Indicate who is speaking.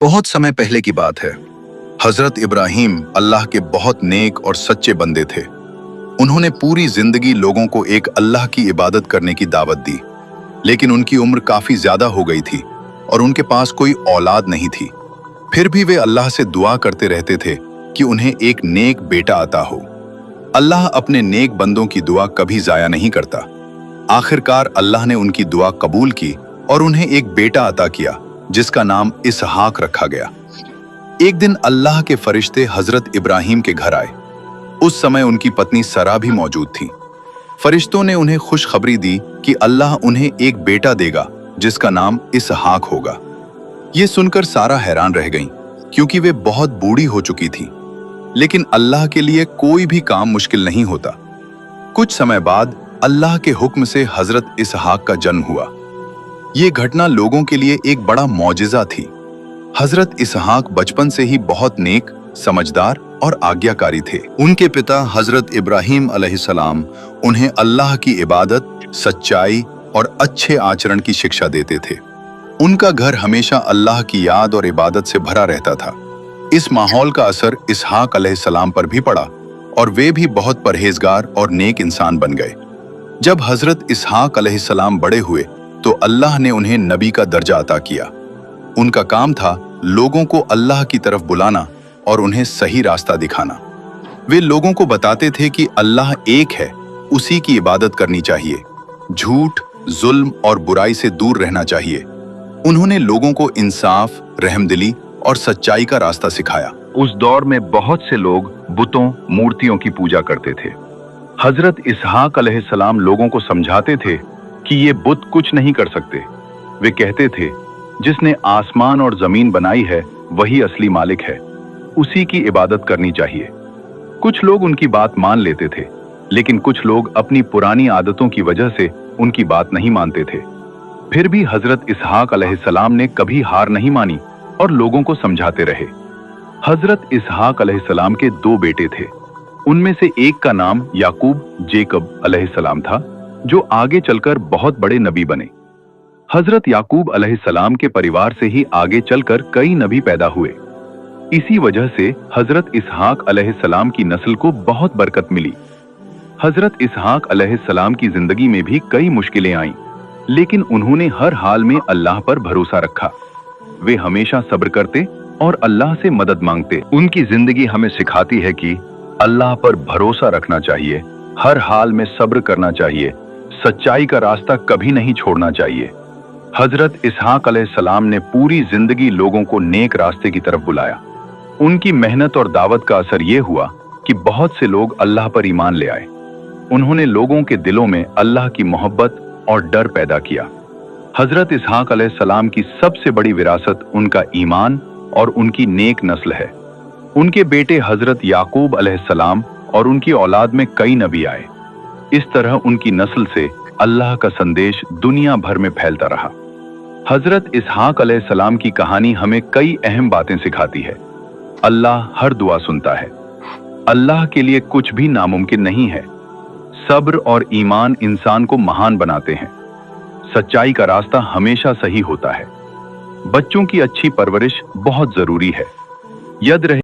Speaker 1: बहुत समय पहले की बात है। हजरत इब्राहिम अल्लाह के बहुत नेक और सच्चे बंदे थे। उन्होंने पूरी जिंदगी लोगों को एक अल्लाह की इबादत करने की दावत दी, लेकिन उनकी उम्र काफी ज्यादा हो गई थी और उनके पास कोई औलाद नहीं थी। फिर भी वे अल्लाह से दुआ करते रहते थे कि उन्हें एक नेक बेटा अता हो। अल्लाह अपने नेक बंदों की दुआ कभी जाया नहीं करता। आखिरकार अल्लाह ने उनकी दुआ कबूल की और उन्हें एक बेटा अता किया, जिसका नाम इसहाक रखा गया। एक दिन अल्लाह के फरिश्ते हजरत इब्राहिम के घर आए। उस समय उनकी पत्नी सरा भी मौजूद थी। फरिश्तों ने उन्हें खुशखबरी दी कि अल्लाह उन्हें एक बेटा देगा जिसका नाम इसहाक होगा। ये सुनकर सारा हैरान रह गईं, क्योंकि वे बहुत बूढ़ी हो चुकी थी। लेकिन अल्लाह के लिए कोई भी काम मुश्किल नहीं होता। कुछ समय बाद अल्लाह के हुक्म से हजरत इसहाक का जन्म हुआ। ये घटना लोगों के लिए एक बड़ा मौजिज़ा थी। हजरत इसहाक बचपन से ही बहुत नेक, समझदार और आज्ञाकारी थे। उनके पिता हजरत इब्राहिम अलैहिस्सलाम उन्हें अल्लाह की इबादत, सच्चाई और अच्छे आचरण की शिक्षा देते थे। उनका घर हमेशा अल्लाह की याद और इबादत से भरा रहता था। इस माहौल का असर इसहाक अलैहिस्सलाम पर भी पड़ा और वे भी बहुत परहेजगार और नेक इंसान बन गए। जब हजरत इसहाक अलैहिस्सलाम बड़े हुए तो अल्लाह ने उन्हें नबी का दर्जा अता किया। उनका काम था लोगों को अल्लाह की तरफ बुलाना और उन्हें सही रास्ता दिखाना। वे लोगों को बताते थे कि अल्लाह एक है, उसी की इबादत करनी चाहिए, झूठ, जुल्म और बुराई से दूर रहना चाहिए। उन्होंने लोगों को इंसाफ, रहमदिली और सच्चाई का रास्ता सिखाया। उस दौर में बहुत से लोग बुतों, मूर्तियों की पूजा करते थे। हजरत इसहाक अलैहिस्सलाम लोगों को समझाते थे कि ये बुत कुछ नहीं कर सकते। वे कहते थे, जिसने आसमान और जमीन बनाई है वही असली मालिक है, उसी की इबादत करनी चाहिए। कुछ लोग उनकी बात मान लेते थे, लेकिन कुछ लोग अपनी पुरानी आदतों की वजह से उनकी बात नहीं मानते थे। फिर भी हजरत इसहाक अलैहिस्सलाम ने कभी हार नहीं मानी और लोगों को समझाते रहे। हजरत इसहाक अलैहिस्सलाम के दो बेटे थे। उनमें से एक का नाम याकूब जेकब अलैहिस्सलाम था, जो आगे चलकर बहुत बड़े नबी बने। हजरत याकूब अलैहिस्सलाम के परिवार से ही आगे चलकर कई नबी पैदा हुए। इसी वजह से हजरत इसहाक अलैहिस्सलाम की नस्ल को बहुत बरकत मिली। हजरत इसहाक अलैहिस्सलाम की जिंदगी में भी कई मुश्किलें आईं, लेकिन उन्होंने हर हाल में अल्लाह पर भरोसा रखा। वे हमेशा सब्र करते और अल्लाह से मदद मांगते। उनकी जिंदगी हमें सिखाती है कि अल्लाह पर भरोसा रखना चाहिए, हर हाल में सब्र करना चाहिए, सच्चाई का रास्ता कभी नहीं छोड़ना चाहिए। हजरत इसहाक अलैहिस्सलाम ने पूरी जिंदगी लोगों को नेक रास्ते की तरफ बुलाया। उनकी मेहनत और दावत का असर ये हुआ कि बहुत से लोग अल्लाह पर ईमान ले आए। उन्होंने लोगों के दिलों में अल्लाह की मोहब्बत और डर पैदा किया। हजरत इसहाक अलैहिस्सलाम की सबसे बड़ी विरासत उनका ईमान और उनकी नेक नस्ल है। उनके बेटे हजरत याकूब अलैहिस्सलाम और उनकी औलाद में कई नबी आए। इस तरह उनकी नस्ल से अल्लाह का संदेश दुनिया भर में फैलता रहा। हजरत इसहाक अलैहिस्सलाम की कहानी हमें कई अहम बातें सिखाती है। अल्लाह हर दुआ सुनता है। अल्लाह के लिए कुछ भी नामुमकिन नहीं है। सब्र और ईमान इंसान को महान बनाते हैं। सच्चाई का रास्ता हमेशा सही होता है। बच्चों की अच्छी परवरिश बहुत जरूरी है। याद रहे